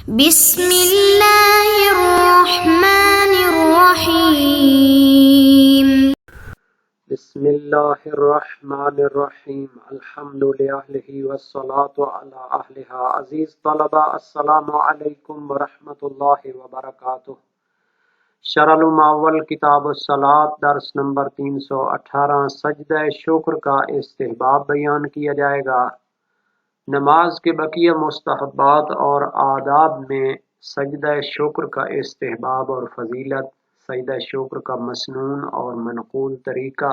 بسم اللہ الرحمن الرحیم بسم اللہ الرحمن الرحیم الحمد للہ والصلاة علی اہلہا۔ عزیز طلبہ، السلام علیکم ورحمۃ اللہ وبرکاتہ۔ شرح المعول کتاب الصلاۃ درس نمبر 318 سجدہ شکر کا استحباب بیان کیا جائے گا۔ نماز کے بقیہ مستحبات اور آداب میں سجدہ شکر کا استحباب اور فضیلت، سجدہ شکر کا مسنون اور منقول طریقہ،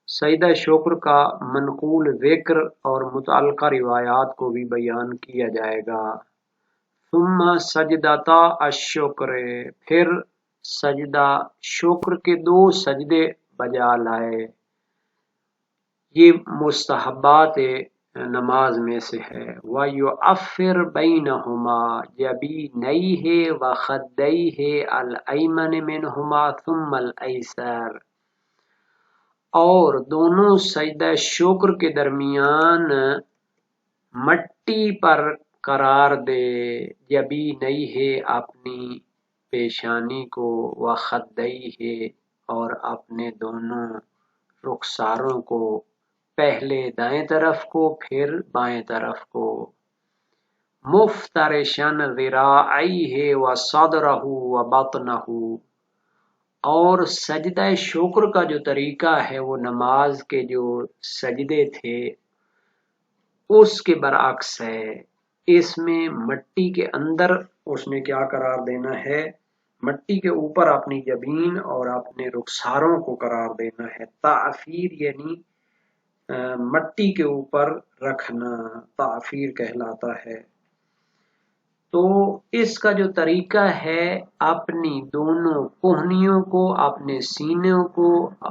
سجدہ شکر کا منقول ذکر اور متعلقہ روایات کو بھی بیان کیا جائے گا۔ ثم سجدتا الشکر، پھر سجدہ شکر کے 2 سجدے بجا لائے۔ یہ مستحبات نماز میں سے ہے۔ وَيُعَفِّرْ بَيْنَهُمَا جَبِينَيْهِ وَخَدَّيْهِ الْأَيْمَنِ مِنْهُمَا ثُمَّ الْأَيْسَرَ، اور دونوں سجدہ شکر کے درمیان مٹی پر قرار دے، جبینیہ اپنی پیشانی کو، وخدیہ اور اپنے دونوں رخساروں کو، پہلے دائیں طرف کو پھر بائیں طرف کو، مفترشن ذراعیہ وصدرہ وبطنہ، اور سجدہ شکر کا جو طریقہ ہے وہ نماز کے جو سجدے تھے اس کے برعکس ہے۔ اس میں مٹی کے اندر اس نے کیا قرار دینا ہے؟ مٹی کے اوپر اپنی جبین اور اپنے رخساروں کو قرار دینا ہے۔ تعفیر یعنی مٹی کے اوپر رکھنا، تعفیر کہلاتا ہے۔ تو اس کا جو طریقہ ہے، اپنی دونوں کوہنیوں کو، اپنے سینوں کو،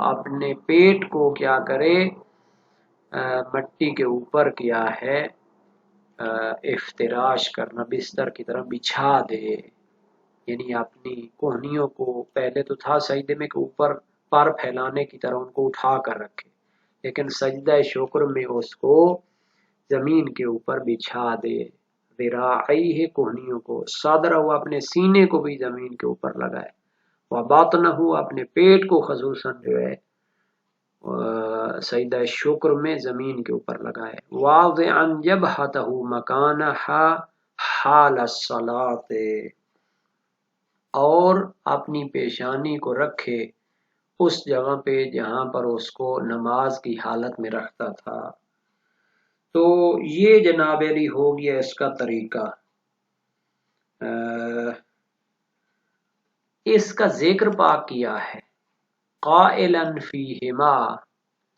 اپنے پیٹ کو کیا کرے؟ مٹی کے اوپر کیا ہے؟ افتراش کرنا، بستر کی طرح بچھا دے، یعنی اپنی کوہنیوں کو، پہلے تو تھا سجدے میں کہ اوپر پر پھیلانے کی طرح ان کو اٹھا کر رکھے، لیکن سجدہ شکر میں اس کو زمین کے اوپر بچھا دے، ذراعیہ کوہنیوں کو، صدرہ اپنے سینے کو بھی زمین کے اوپر لگائے، وباطنہ اپنے پیٹ کو خصوصاً جو ہے سجدہ شکر میں زمین کے اوپر لگائے، واضعا جبہتہ مکانہا حال الصلاۃ، اور اپنی پیشانی کو رکھے اس جگہ پہ جہاں پر اس کو نماز کی حالت میں رکھتا تھا۔ تو یہ جناب علی ہو گیا اس کا طریقہ۔ اس کا ذکر پاک کیا ہے، قائلا فیہما،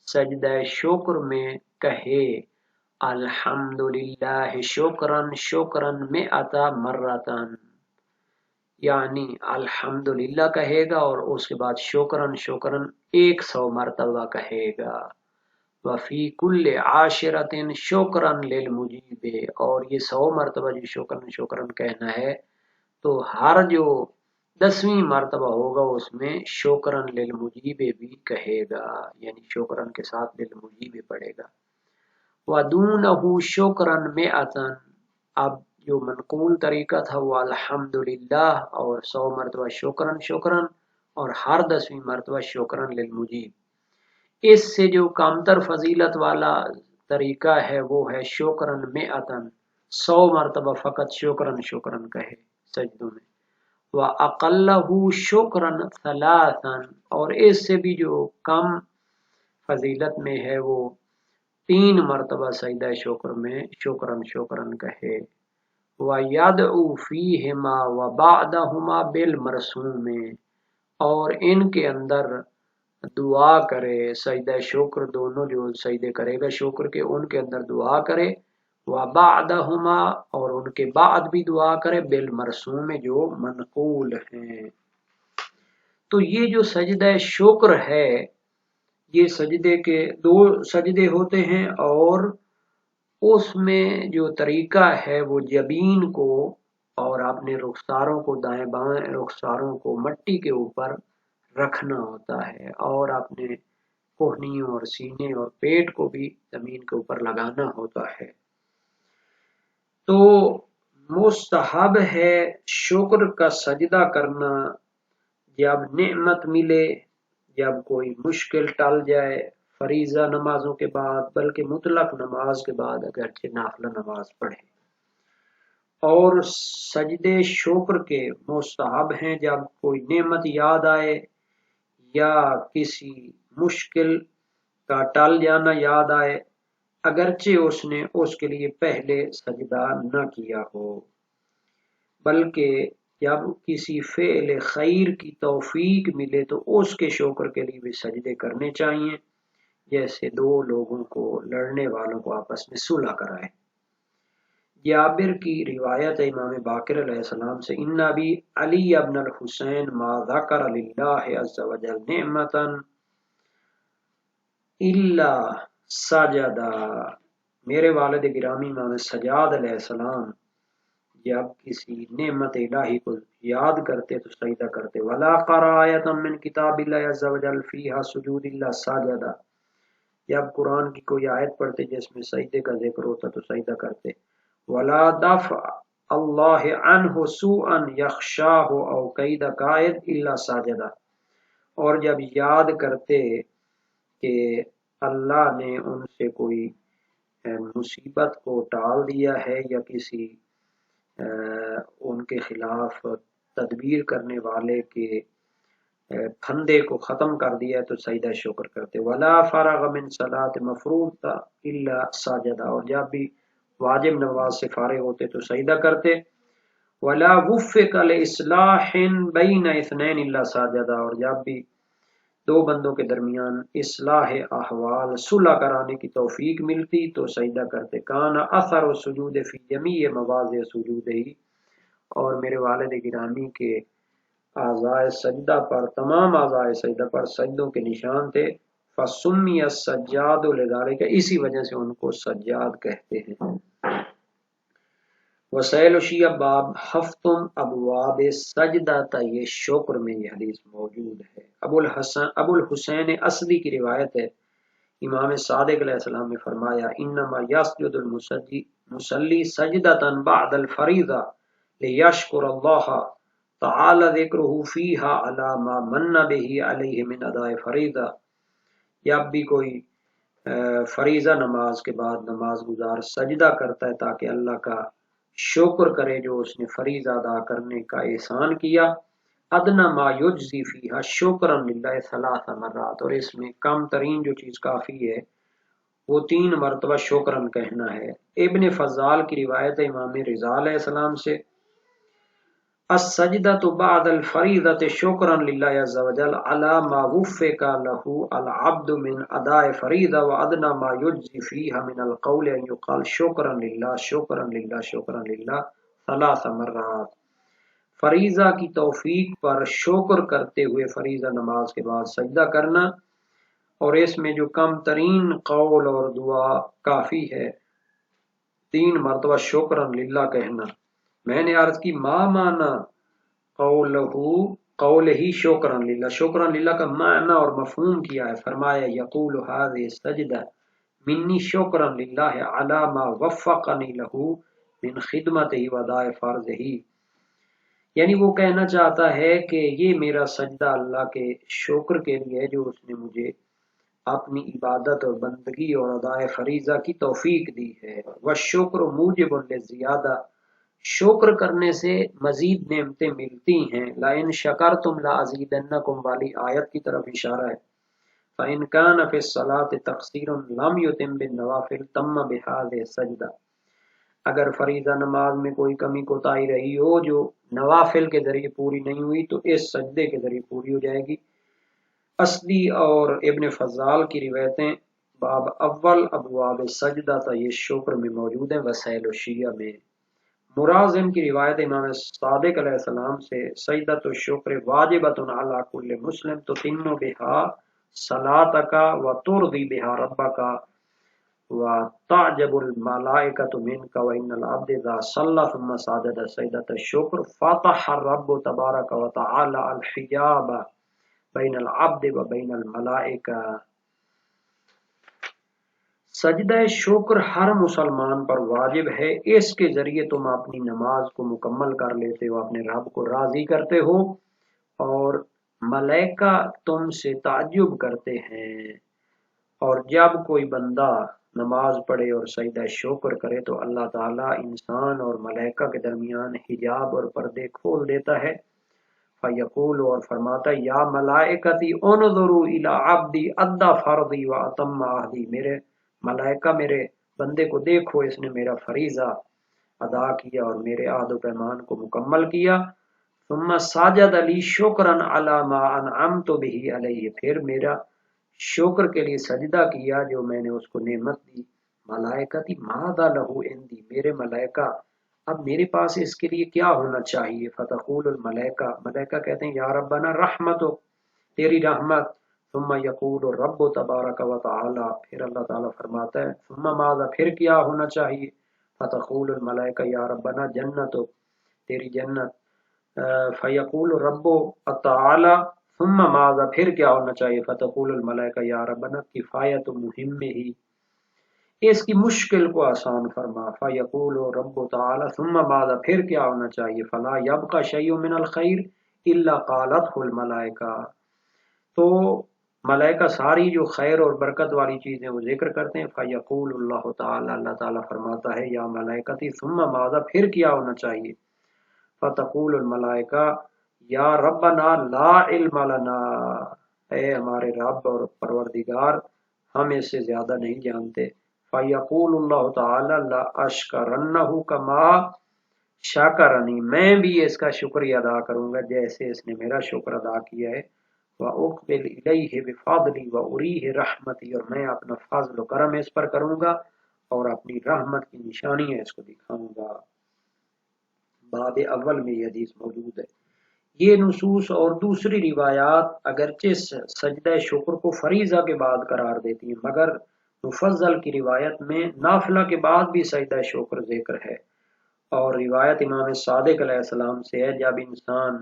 سجدہ شکر میں کہے، الحمدللہ شکرن شکرن مئۃ مرتن، یعنی الحمدللہ کہے گا اور اس کے بعد شکرن شکرن 100 مرتبہ کہے گا۔ وفی کل عاشرۃ شکرن للمجیب، اور یہ 100 مرتبہ جو شکرن شکرن کہنا ہے تو ہر جو 10ویں مرتبہ ہوگا اس میں شکرن للمجیب بھی کہے گا، یعنی شکرن کے ساتھ للمجیب پڑھے گا۔ وَدُونَهُ شُكْرًا مِئَةً، اب جو منقول طریقہ تھا وہ الحمدللہ اور 100 مرتبہ شکرن شکرن اور ہر 10ویں مرتبہ شکرن للمجیب۔ اس سے جو کمتر فضیلت والا طریقہ ہے وہ ہے شکرن مئۃ، 100 مرتبہ فقط شکرن شکرن کہے سجدوں میں۔ وَأَقَلَّهُ شُكْرًا ثَلَاثًا، اور اس سے بھی جو کم فضیلت میں ہے وہ 3 مرتبہ سجدہ شکر میں شکرن شکرن کہے۔ وَيَدْعُو فِيهِمَا وَبَعْدَهُمَا بِالْمَرْسُومِ، اور ان کے اندر دعا کرے، سجدہ شکر دونوں جو سجدے کرے گا شکر کے ان کے اندر دعا کرے، وَبَعْدَهُمَا اور ان کے بعد بھی دعا کرے، بالمرسوم جو منقول ہیں۔ تو یہ جو سجدہ شکر ہے یہ سجدے کے 2 سجدے ہوتے ہیں، اور اس میں جو طریقہ ہے وہ جبین کو اور اپنے رخساروں کو، دائیں بائیں رخساروں کو مٹی کے اوپر رکھنا ہوتا ہے، اور اپنے کوہنیوں اور سینے اور پیٹ کو بھی زمین کے اوپر لگانا ہوتا ہے۔ تو مستحب ہے شکر کا سجدہ کرنا جب نعمت ملے، جب کوئی مشکل ٹل جائے، فریضہ نمازوں کے بعد بلکہ مطلق نماز کے بعد اگرچہ نافلہ نماز پڑھے، اور سجدے شکر کے مستحب ہیں جب کوئی نعمت یاد آئے یا کسی مشکل کا ٹل جانا یاد آئے، اگرچہ اس نے اس کے لیے پہلے سجدہ نہ کیا ہو، بلکہ جب کسی فعل خیر کی توفیق ملے تو اس کے شکر کے لیے بھی سجدے کرنے چاہیے، جیسے دو لوگوں کو، لڑنے والوں کو آپس میں صلح کرائے۔ جابر کی روایت ہے امام باقر علیہ السلام سے، ان ابی علی ابن الحسین ما ذکر للہ عز وجل نعمتا الا سجدہ، میرے والد گرامی امام سجاد علیہ السلام جب کسی نعمت الہی کو یاد کرتے تو سجدہ کرتے، ولا قرأ آیۃ من کتاب اللہ عز وجل فیہا سجود اللہ سجدہ، جب قرآن کی کوئی آیت پڑھتے جس میں سجدے کا ذکر ہوتا تو سجدہ کرتے، ولا دفع اللہ عنہ سوءا یخشاہ او قید قائد الا ساجدہ، اور جب یاد کرتے کہ اللہ نے ان سے کوئی مصیبت کو ٹال دیا ہے یا کسی ان کے خلاف تدبیر کرنے والے کے پھندے کو ختم کر دیا ہے تو سجدہ شکر کرتے، ولا فرغ من صلاۃ مفروضہ الا ساجدہ، اور جب بھی واجب نماز سے فارغ ہوتے تو سجدہ کرتے، ولا وفق لاصلاح بین اثنین الا ساجدہ، اور جب بھی دو بندوں کے درمیان اصلاح احوال صلح کرانے کی توفیق ملتی تو سجدہ کرتے، کان اثر السجود فی جمیع مواضع سجودہ، اور میرے والد گرامی کے اعضائے سجدہ پر، تمام اعضائے سجدہ پر سجدوں کے نشان تھے، فسمی السجاد لذالک، اسی وجہ سے ان کو سجاد کہتے ہیں۔ وسائل شیعہ باب ہفتم ابواب سجدہ، یہ شکر میں یہ حدیث موجود ہے۔ ابو الحسین اصلی کی روایت ہے، امام صادق علیہ السلام نے فرمایا، انما یسجد المصلی سجدۃ بعد الفریضہ لیشکر اللہ تعالی ذکرہ فیہا علی ما من بہ علیہ من اداء فریضہ، جب بھی کوئی فریضہ نماز کے بعد نماز گزار سجدہ کرتا ہے تاکہ اللہ کا شکر کرے جو اس نے فریضہ ادا کرنے کا احسان کیا، ادنا ما یجزی فیہا شکرا للہ ثلاث مرات، اور اس میں کم ترین جو چیز کافی ہے وہ 3 مرتبہ شکرن کہنا ہے۔ ابن فضال کی روایت ہے امام رضا علیہ السلام سے، السجدۃ بعد الفریضۃ شکرا للہ عز وجل علی ما وفق له العبد من اداء فریضہ وادنی ما یجزی فیہا من القول ان یقال شکرا للہ شکرا للہ شکرا للہ 3 مرات، فریضہ کی توفیق پر شکر کرتے ہوئے فریضہ نماز کے بعد سجدہ کرنا، اور اس میں جو کم ترین قول اور دعا کافی ہے 3 مرتبہ شکرا للہ کہنا۔ میں نے عرض کی ما معنی قول ہی شکرا للہ، شکرا للہ کا معنی اور مفہوم کیا ہے؟ فرمایا یقول هذه السجدہ منی شکرا للہ علی ما وفقنی لہ من خدمتہ واداء فرضہ، یعنی وہ کہنا چاہتا ہے کہ یہ میرا سجدہ اللہ کے شکر کے لیے ہے جو اس نے مجھے اپنی عبادت اور بندگی اور اداء فریضہ کی توفیق دی ہے۔ والشکر موجب للزیادہ، شکر کرنے سے مزید نعمتیں ملتی ہیں، لئن شکرتم لازیدنکم والی آیت کی طرف اشارہ ہے، فإن كان في الصلاة تقصیر لم يتم بالنوافل تم بهذه السجدہ، اگر فریضہ نماز میں کوئی کمی کوتاہی رہی ہو جو نوافل کے ذریعے پوری نہیں ہوئی تو اس سجدے کے ذریعے پوری ہو جائے گی۔ اصلی اور ابن فضال کی روایتیں باب اول ابواب سجدہ تا یہ شکر میں موجود ہیں وسائل الشیعہ میں۔ مرازم کی روایت امام صادق علیہ السلام سے، سجدۃ الشکر واجبۃ علی کل مسلم تتم بہا صلاتک وترضی بہا ربک وتعجب الملائکۃ منک وان العبد اذا صلی ثم سجد سجدۃ الشکر فتح الرب تبارک وتعالی الحجاب بین العبد و بین الملائکہ۔ سجدہ شکر ہر مسلمان پر واجب ہے، اس کے ذریعے تم اپنی نماز کو مکمل کر لیتے ہو، اپنے رب کو راضی کرتے ہو، اور ملائکہ تم سے تعجب کرتے ہیں۔ اور جب کوئی بندہ نماز پڑھے اور سجدہ شکر کرے تو اللہ تعالیٰ انسان اور ملائکہ کے درمیان حجاب اور پردے کھول دیتا ہے۔ فیقول، اور فرماتا ہے، یا ملائکتی انظروا الی عبدی ادی فرضی و اتم عہدی، میرے ملائکہ میرے بندے کو دیکھو، اس نے میرا فریضہ ادا کیا اور میرے عہد و پیمان کو مکمل کیا۔ ثم ساجد علی شکرا علی ما انعمت به علیہ، پھر میرا شکر کے لیے سجدہ کیا جو میں نے اس کو نعمت دی۔ ملائکتی ماذا لہو عندی، میرے ملائکہ اب میرے پاس اس کے لیے کیا ہونا چاہیے؟ فتقول الملائکہ، ملائکہ کہتے ہیں، یا ربنا رحمت، تیری رحمت۔ ثم یقول الرب تبارک و تعالی، پھر اللہ تعالیٰ فرماتا ہے، ثم ماذا، پھر کیا ہونا چاہیے؟ فتقول الملائکہ یا ربنا جنت، تیری جنت۔ فیقول الرب تعالی ثم ماذا، پھر کیا ہونا چاہیے؟ فتقول الملائکہ یا ربنا کفایت مہم ہی، اس کی مشکل کو آسان فرما۔ فیقول رب تعالی ثم ماذا، پھر کیا ہونا چاہیے؟ فلا یبقى شیء من الخیر الا قالته الملائکہ، تو ملائکہ ساری جو خیر اور برکت والی چیزیں وہ ذکر کرتے ہیں۔ فیقول اللہ تعالی، اللہ تعالیٰ فرماتا ہے، یا ملائکتی ثم ماذا، پھر کیا ہونا چاہیے؟ فتقول الملائکہ یا ربنا لا علم لنا، اے ہمارے رب اور پروردگار ہم اس سے زیادہ نہیں جانتے۔ فیقول اللہ تعالی لا اشکرنہ کما شاکرنی، میں بھی اس کا شکریہ ادا کروں گا جیسے اس نے میرا شکر ادا کیا ہے۔ وَأُقْبِلْ إِلَيْهِ بِفَضْلِي وَأُرِيهِ رَحْمَتِي، اور میں اپنا فضل و کرم اس پر کروں گا اور اپنی رحمت کی نشانیاں اس کو دکھاؤں گا۔ باب اول میں یہ حدیث موجود ہے۔ یہ نصوص اور دوسری روایات اگرچہ سجدہ شکر کو فریضہ کے بعد قرار دیتی ہیں، مگر مفضل کی روایت میں نافلہ کے بعد بھی سجدہ شکر ذکر ہے۔ اور روایت امام صادق علیہ السلام سے ہے، جب انسان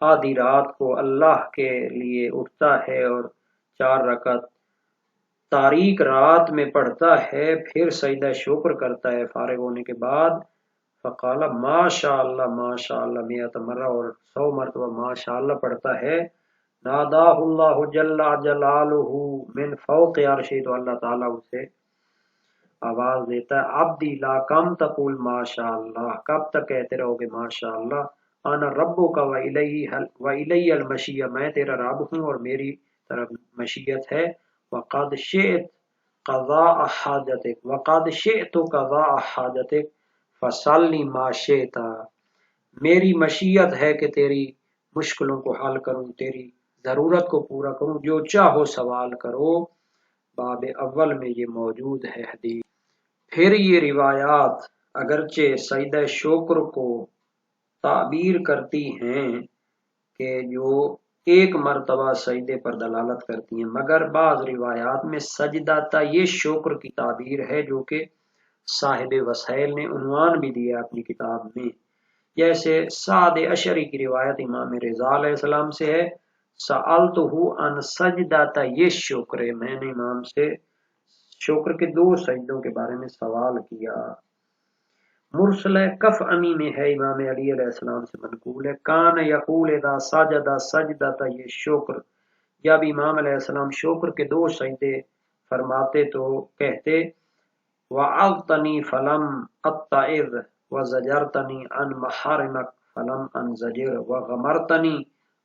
آدھی رات کو اللہ کے لیے اٹھتا ہے اور 4 رکعت تاریک رات میں پڑھتا ہے، پھر سجدہ شکر کرتا ہے فارغ ہونے کے بعد، فقال ماشاء اللہ 100 مرہ، اور 100 مرتبہ ماشاء اللہ پڑھتا ہے، ناداہ اللہ جل جلالہ من فوق عرشہ، تو اللہ تعالیٰ اسے آواز دیتا ہے، عبدی لا کم تقول ماشاء اللہ، کب تک کہتے رہو گے ماشاء اللہ، انا ربک و الی المشیہ، میں تیرا رب ہوں اور میری طرف مشیت ہے۔ وقد شئت قضاء حاجتک، وقد شئت قضاء حاجتک فصلی ما شئت، میری مشیت ہے کہ تیری مشکلوں کو حل کروں، تیری ضرورت کو پورا کروں، جو چاہو سوال کرو۔ باب اول میں یہ موجود ہے حدیث۔ پھر یہ روایات اگرچہ سجدہ شکر کو تعبیر کرتی ہیں کہ جو ایک مرتبہ سجدے پر دلالت کرتی ہیں، مگر بعض روایات میں سجدہ یہ شکر کی تعبیر ہے، جو کہ صاحب وسائل نے عنوان بھی دیا اپنی کتاب میں۔ جیسے سعد اشعری کی روایت امام رضا علیہ السلام سے ہے، سألتہ عن سجدہ یہ شکر، میں نے امام سے شکر کے 2 سجدوں کے بارے میں سوال کیا۔ مرسل کف امی میں ہے، امام علی علیہ السلام سے منقول ہے، کان یقول اذا سجد سجدہ یہ شکر، جب امام علیہ السلام شکر کے 2 سجدے فرماتے تو کہتے، وعظتنی فلم اتعظ وزجرتنی عن محارمک فلم انزجر وغمرتنی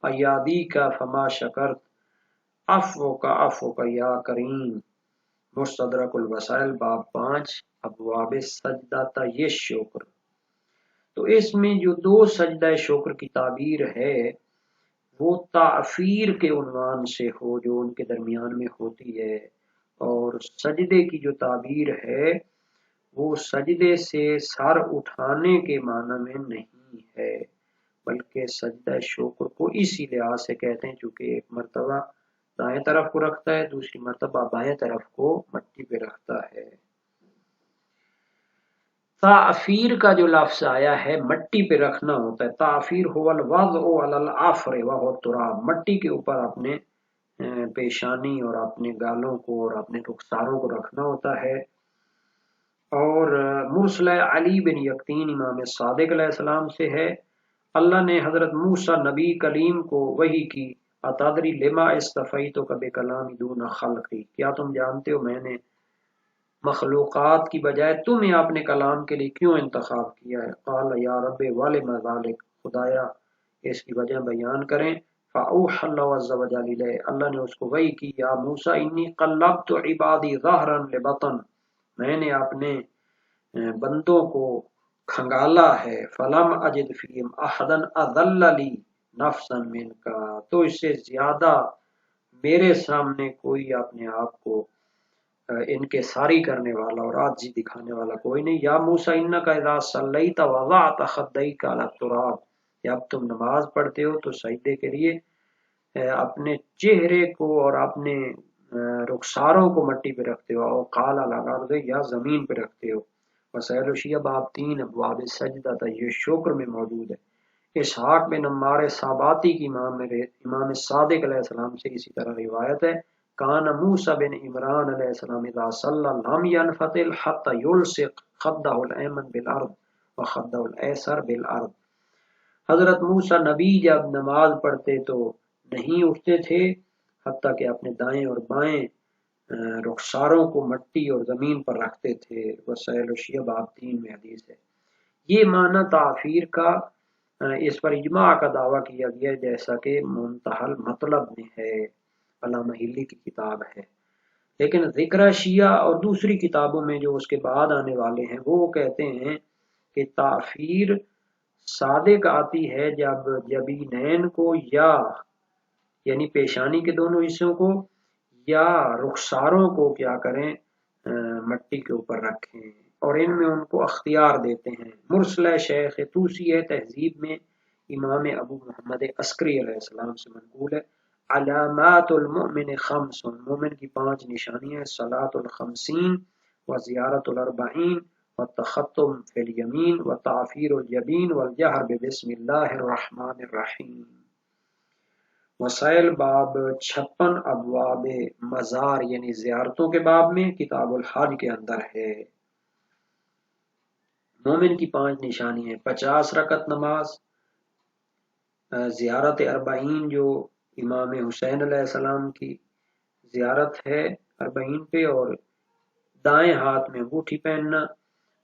ایادیک فما شکرت عفوک یا کریم۔ مستدرک الوسائل باب 5 ابواب سجدہ یہ شکر۔ تو اس میں جو 2 سجدہ شکر کی تعبیر ہے وہ تعفیر کے عنوان سے ہو جو ان کے درمیان میں ہوتی ہے، اور سجدے کی جو تعبیر ہے وہ سجدے سے سر اٹھانے کے معنی میں نہیں ہے، بلکہ سجدہ شکر کو اسی لحاظ سے کہتے ہیں چونکہ ایک مرتبہ دائیں طرف کو رکھتا ہے، دوسری مرتبہ بائیں طرف کو مٹی پہ رکھتا ہے۔ تعفیر کا جو لفظ آیا ہے مٹی پہ رکھنا ہوتا ہے، تعفیر هو الوضع علی العفر وهو التراب، مٹی کے اوپر اپنے پیشانی اور اپنے گالوں کو اور اپنے رخساروں کو رکھنا ہوتا ہے۔ اور مرسلہ علی بن یقطین امام صادق علیہ السلام سے ہے، اللہ نے حضرت موسیٰ نبی کلیم کو وحی کی، اتدری لما استفیتک بکلامی دون خلقی، کیا تم جانتے ہو میں نے مخلوقات کی بجائے تمہیں اپنے کلام کے لیے کیوں انتخاب کیا ہے؟ قال یا رب ولم ذلک، خدایا اس کی وجہ بیان کریں۔ فاوحى اللہ عز وجل الیہ، اللہ نے اس کو وحی کی، یا موسیٰ انی قلبت عبادی ظہرا لبطن، میں نے اپنے بندوں کو کھنگالا ہے، فلم اجد فیہم احدا اضل لی نفسا منک، تو اس سے زیادہ میرے سامنے کوئی اپنے آپ کو انکساری کرنے والا اور عاجزی دکھانے والا کوئی نہیں۔ یا موسیٰ انک اذا صلیت وضعت خدیک علی التراب، جب تم نماز پڑھتے ہو تو سجدے کے لیے اپنے چہرے کو اور اپنے رخساروں کو مٹی پہ رکھتے ہو، اور قال علی الارض، یا زمین پہ رکھتے ہو۔ وسائل الشیعہ باب 3 ابواب سجدہ تھا، یہ شکر میں موجود ہے۔ اسحاق بن عمار ساباتی کی امام صادق علیہ السلام سے اسی طرح روایت ہے، کان موسیٰ بن عمران علیہ السلام اذا صلی لم ينفتل حتی یلصق خدہ الایمن بالارض وخدہ الایسر بالارض، حضرت موسیٰ نبی جب نماز پڑھتے تو نہیں اٹھتے تھے حتیٰ کہ اپنے دائیں اور بائیں رخساروں کو مٹی اور زمین پر رکھتے تھے۔ وسائل الشیعہ باب 3 میں حدیث ہے۔ یہ معنی تعفیر کا اس پر اجماع کا دعویٰ کیا گیا ہے، جیسا کہ منتہی المطلب میں ہے، علامہ ہلی کی کتاب ہے، لیکن ذکر شیعہ اور دوسری کتابوں میں جو اس کے بعد آنے والے ہیں وہ کہتے ہیں کہ تعفیر صادق آتی ہے جب جبینین کو یا یعنی پیشانی کے دونوں حصوں کو یا رخساروں کو کیا کریں مٹی کے اوپر رکھیں اور ان میں ان کو اختیار دیتے ہیں۔ مرسلہ شیخ طوسی ہے تہذیب میں امام ابو محمد عسکری علیہ السلام سے منقول ہے، علامات المؤمن خمس، مومن کی 5 نشانیاں، صلاۃ الخمسین و زیارت الاربعین و تختم فی الیمین و تعفیر الجبین والجہر بسم اللہ الرحمن الرحیم۔ وسائل باب 56 ابواب مزار یعنی زیارتوں کے باب میں کتاب الحج کے اندر ہے۔ مومن کی 5 نشانی ہیں، 50 رکعت نماز، زیارت اربعین جو امام حسین علیہ السلام کی زیارت ہے اربعین پہ، اور دائیں ہاتھ میں انگوٹھی پہننا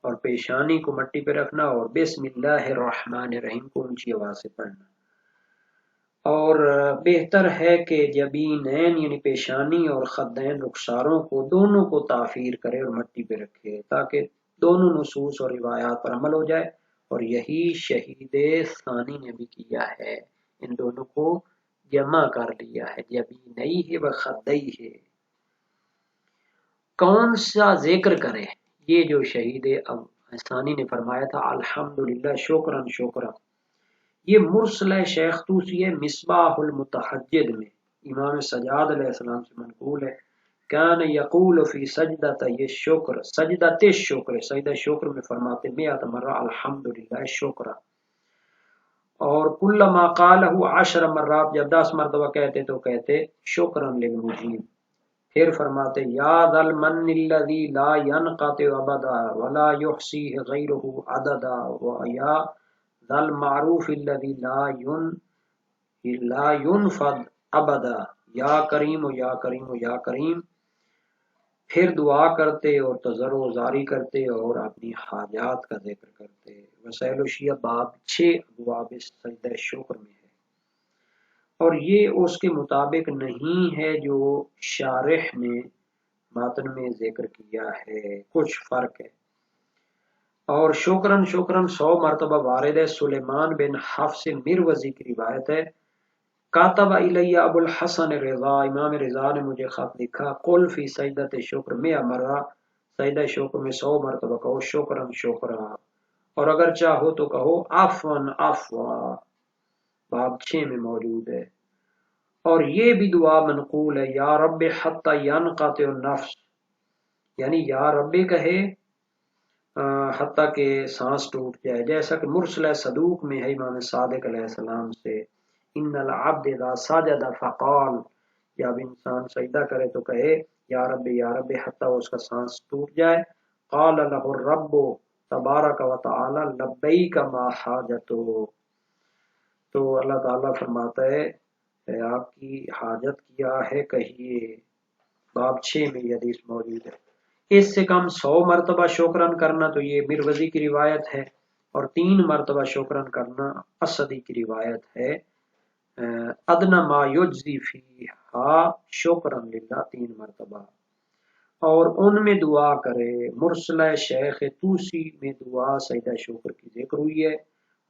اور پیشانی کو مٹی پہ رکھنا اور بسم اللہ الرحمن الرحیم کو اونچی آواز سے پڑھنا۔ اور بہتر ہے کہ جبینین یعنی پیشانی اور خدین رخساروں کو دونوں کو تعفیر کرے اور مٹی پہ رکھے تاکہ دونوں نصوص اور روایات پر عمل ہو جائے، اور یہی شہید ثانی نے بھی کیا ہے، ان دونوں کو جمع کر لیا ہے، جبینئی ہے و خدئی ہے۔ کون سا ذکر کرے؟ یہ جو شہید ثانی نے فرمایا تھا الحمدللہ شکرن شکرا، یہ مرسلہ شیخ طوسی ہے مصباح المتحجد میں امام سجاد علیہ السلام سے منقول ہے، کان یقول فی سجدۃ الشکر، سجدۃ الشکر، سجدہ شکر میں فرماتے 100 مرہ الحمدللہ شکرا، اور کلما قالہ 10 مرات، جب 10 مرتبہ کہتے تو کہتے شکرا للمجیب، پھر فرماتے یا ذا المن الذی لا ينقطع ابدا ولا یحصیہ غیرہ عددا، ویا ذا المعروف الذی لا ينفد ابدا، یا کریم و یا کریم و یا کریم، پھر دعا کرتے اور تضرع زاری کرتے اور اپنی حاجات کا ذکر کرتے۔ وسائل الشیعہ باب 6 ابواب سجدہ شکر میں ہے، اور یہ اس کے مطابق نہیں ہے جو شارح نے ماتن میں ذکر کیا ہے، کچھ فرق ہے۔ اور شکرن شکرن 100 مرتبہ وارد ہے، سلیمان بن حفص مروزی کی روایت ہے، کاتب الیہ ابو الحسن رضا، امام رضا نے مجھے خط لکھا، قل فی سجدۃ شکر 100 مرہ، سجدہ شکر میں 100 مرتبہ کہو شکرن شکرا، اور اگر چاہو تو کہو عفواً عفوا، باب 6 میں موجود ہے۔ اور یہ بھی دعا منقول ہے، یا رب حتی ینقطع النفس، یعنی یا رب کہے حتیٰ کہ سانس ٹوٹ جائے، جیسا کہ مرسلہ صدوق میں ہے امام صادق علیہ السلام سے ان العبد اذا سجد فقال، جب انسان سجدہ کرے تو کہے یا رب حتیٰ اس کا سانس ٹوٹ جائے. قال لہ الرب تبارک و تعالی لبیک ما حاجتو. تو اللہ تعالیٰ فرماتا ہے آپ کی حاجت کیا ہے کہیے. باب 6 میں یہ حدیث موجود ہے. اس سے کم 100 مرتبہ شکرن کرنا تو یہ مروزی کی روایت ہے، اور 3 مرتبہ شکرن کرنا اسدی کی روایت ہے. ادنا ما یجزی فیہا شکرن للہ 3 مرتبہ. اور ان میں دعا کرے مرسلہ شیخ توسی میں دعا سجدہ شکر کی ذکر ہوئی ہے.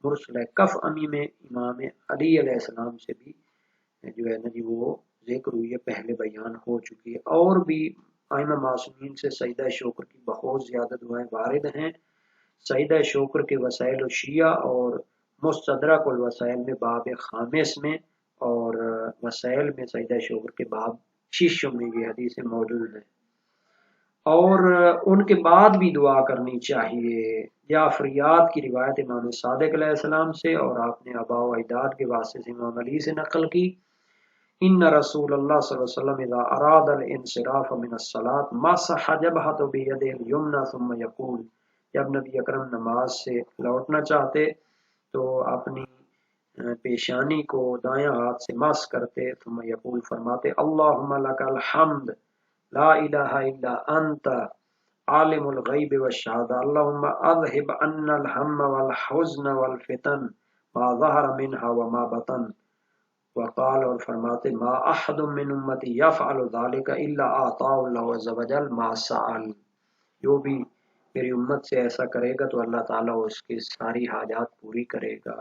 مرسلہ کف امی میں امام علی علیہ السلام سے بھی جو ہے نا جی وہ ذکر ہوئی ہے، پہلے بیان ہو چکی ہے. اور بھی ائمہ معصومین سے سجدہ شکر کی بہت زیادہ دعائیں وارد ہیں. سجدہ شکر کے وسائل الشیعہ اور مستدرک الوسائل میں باب خامس میں، اور وسائل میں سجدہ شکر کے باب 6 میں یہ حدیثیں موجود ہیں. اور ان کے بعد بھی دعا کرنی چاہیے. جعفریات کی روایت امام صادق علیہ السلام سے، اور آپ نے آباء و اجداد کے واسطے سے امام علی سے نقل کی. ان رسول اللہ صلی اللہ علیہ وسلم اذا اراد الانصراف من الصلاة مسح جبهته بيده اليمنى ثم يقول. جب نبی اکرم نماز سے لوٹنا چاہتے تو اپنی پیشانی کو دایاں ہاتھ سے مس کرتے، ثم یقول فرماتے اللہم لک الحمد لا الہ الا انت عالم الغیب والشہادہ اللہم اذہب عنا الہم والحزن والفتن ما ظہر منها وما بطن. وقال اور فرماتے ما احد من امتی یفعل ذلك الا اعطاه اللہ عز وجل ما سأل. جو بھی میری امت سے ایسا کرے گا تو اللہ تعالیٰ اس کی ساری حاجات پوری کرے گا.